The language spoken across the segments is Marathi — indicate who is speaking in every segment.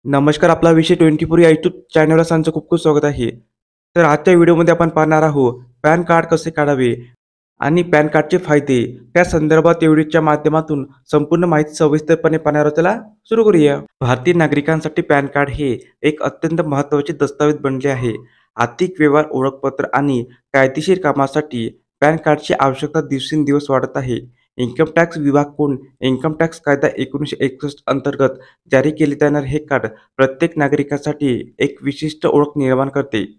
Speaker 1: नमस्कार, आपला विषय 24 या यूट्यूब चॅनलवर सांगचं खूप खूप स्वागत आहे. तर आजच्या व्हिडिओमध्ये आपण पाहणार आहोत पॅन कार्ड कसे काढावे आणि पॅन कार्डचे फायदे. त्या संदर्भात या व्हिडिओच्या माध्यमातून संपूर्ण माहिती सविस्तरपणे पाहणार आहोत. चला सुरू करूया. भारतीय नागरिकांसाठी पॅन कार्ड हे एक अत्यंत महत्त्वाचे दस्तऐवज बनले आहे. आर्थिक व्यवहार, ओळखपत्र आणि कायदेशीर कामासाठी पॅन कार्डची आवश्यकता दिवसेंदिवस वाढत आहे. इन्कम टॅक्स विभाग कोण इन्कम टॅक्स कायदा 1961 अंतर्गत जारी केले जाणारे हे कार्ड प्रत्येक नागरिकासाठी एक विशिष्ट ओळख निर्माण करते.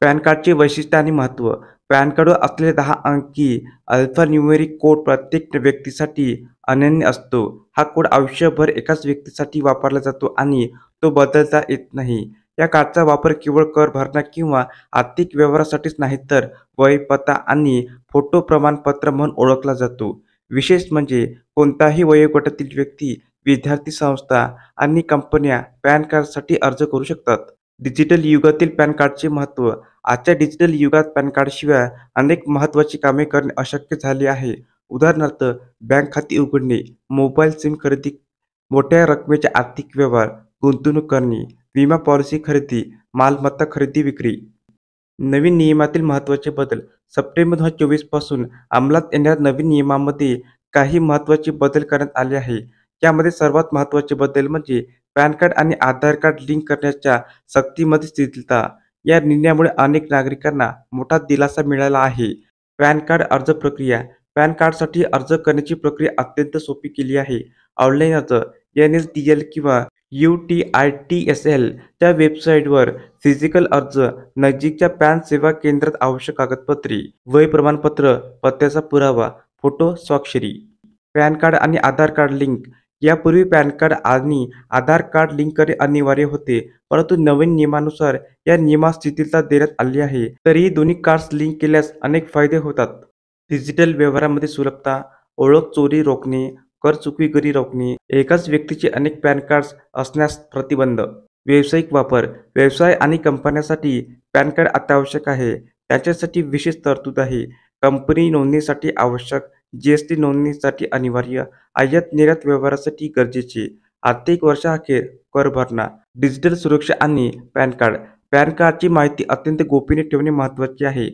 Speaker 1: पॅन कार्डचे वैशिष्ट्य आणि महत्त्व. पॅन कार्डवर असलेले 10 अंकी अल्फान्यूमेरिक कोड प्रत्येक व्यक्तीसाठी अनन्य असतो. हा कोड आयुष्यभर एकाच व्यक्तीसाठी वापरला जातो आणि तो बदलता येत नाही. या कार्डचा वापर केवळ कर भरणा किंवा आर्थिक व्यवहारासाठीच नाही, तर वय, पत्ता आणि फोटो प्रमाणपत्र म्हणून ओळखला जातो. विशेष म्हणजे कोणताही वयोगटातील व्यक्ती, विद्यार्थी, संस्था आणि कंपन्या पॅन कार्डसाठी अर्ज करू शकतात. डिजिटल युगातील पॅन कार्डचे महत्त्व. आजच्या डिजिटल युगात पॅन कार्डशिवाय अनेक महत्त्वाची कामे करणे अशक्य झाले आहे. उदाहरणार्थ, बँक खाते उघडणे, मोबाईल सिम खरेदी, मोठ्या रकमेचे आर्थिक व्यवहार, गुंतवणूक करणे, विमा पॉलिसी खरेदी, मालमत्ता खरेदी विक्री. नवीन नियमातील महत्त्वाचे बदल. सप्टेंबर 2024 पासून अंमलात येणाऱ्या नवीन नियमामध्ये काही महत्त्वाचे बदल करण्यात आले आहे. यामध्ये सर्वात महत्त्वाचे बदल म्हणजे पॅन कार्ड आणि आधार कार्ड लिंक करण्याच्या सक्तीमध्ये शिथिलता. या निर्णयामुळे अनेक नागरिकांना मोठा दिलासा मिळाला आहे. पॅन कार्ड अर्ज प्रक्रिया. पॅन कार्डसाठी अर्ज करण्याची प्रक्रिया अत्यंत सोपी केली आहे. ऑनलाईन अर्ज NSDL किंवा UTITSL च्या वेबसाईटवर, फिजिकल अर्ज नजीकच्या पॅन सेवा केंद्रात, आवश्यक कागदपत्रे, वय प्रमाणपत्र, पत्त्याचा पुरावा, फोटो, स्वाक्षरी. पॅन कार्ड आणि आधार कार्ड लिंक. यापूर्वी पॅन कार्ड आणि आधार कार्ड लिंक करणे अनिवार्य होते, परंतु नवीन नियमानुसार या नियमास शिथिलता देण्यात आली आहे. तरीही दोन्ही कार्ड्स लिंक केल्यास अनेक फायदे होतात. डिजिटल व्यवहारामध्ये सुलभता, ओळख चोरी रोखणे, कर चुकवेगिरी रोखणे, एकाच व्यक्तीचे अनेक पॅन कार्ड्स असण्यास प्रतिबंध. व्यावसायिक वापर. व्यवसाय आणि कंपन्यांसाठी पॅन कार्ड अत्यावश्यक आहे. त्याच्यासाठी विशेष तरतूद आहे. कंपनी नोंदणीसाठी आवश्यक, GST नोंदणीसाठी अनिवार्य, आयात-निर्यात व्यवहारासाठी गरजेचे, आर्थिक वर्षाअखेर कर भरणा. डिजिटल सुरक्षा आणि पॅन कार्ड. पॅन कार्डची माहिती अत्यंत गोपनीय ठेवणे महत्त्वाचे आहे.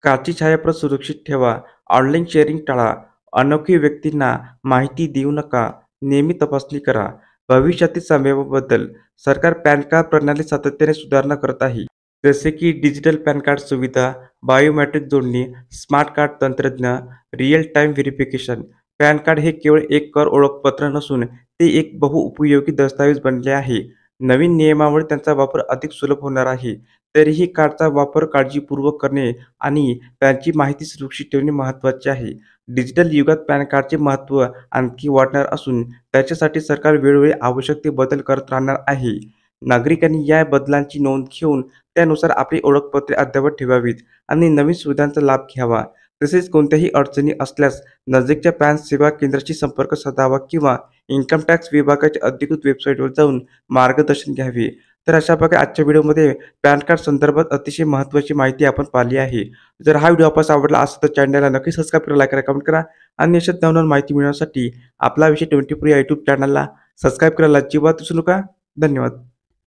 Speaker 1: कार्डची छायाप्रत सुरक्षित ठेवा. ऑनलाईन शेअरिंग टाळा. अनोळखी व्यक्तींना माहिती देऊ नका. नेहमी तपासणी करा. भविष्यातील संभाव्य. सरकार पॅन कार्ड प्रणालीत सातत्याने सुधारणा करत आहे. जसे की डिजिटल पॅन कार्ड सुविधा, बायोमेट्रिक जोडणी, स्मार्ट कार्ड तंत्रज्ञान, real time verification. Pan card हे केवळ एक कर ओळखपत्र नसून ते एक बहुउपयोगी दस्तऐवज बनले आहे. नवीन नियमामुळे त्यांचा वापर अधिक सुलभ होणार आहे. तरीही कार्डचा वापर काळजीपूर्वक करणे आणि त्यांची माहिती सुरक्षित ठेवणे महत्त्वाचे आहे. डिजिटल युगात पॅन कार्डचे महत्त्व आणखी वाढणार असून त्याच्यासाठी सरकार वेळोवेळी आवश्यक ते बदल करत राहणार आहे. नागरिकांनी या बदलांची नोंद घेऊन त्यानुसार आपली ओळखपत्रे अद्ययावत ठेवावीत आणि नवीन सुविधांचा लाभ घ्यावा. तसेच कोणत्याही अडचणी असल्यास नजीकच्या पॅन सेवा केंद्राशी संपर्क साधावा किंवा इन्कम टॅक्स विभागाच्या अधिकृत वेबसाईटवर जाऊन मार्गदर्शन घ्यावे. तर अशा प्रकारे आजच्या व्हिडिओमध्ये पॅन कार्ड संदर्भात अतिशय महत्त्वाची माहिती आपण पाहिली आहे. जर हा व्हिडिओ आपल्याला आवडला असेल तर चॅनलला नक्की सबस्क्राईब करा, लाईक करा, कमेंट करा आणि अशाच नवनवीन माहिती मिळवण्यासाठी आपला विषय 24 या यूट्यूब चॅनलला सबस्क्राईब करायला अजिबात विसरू नका. धन्यवाद.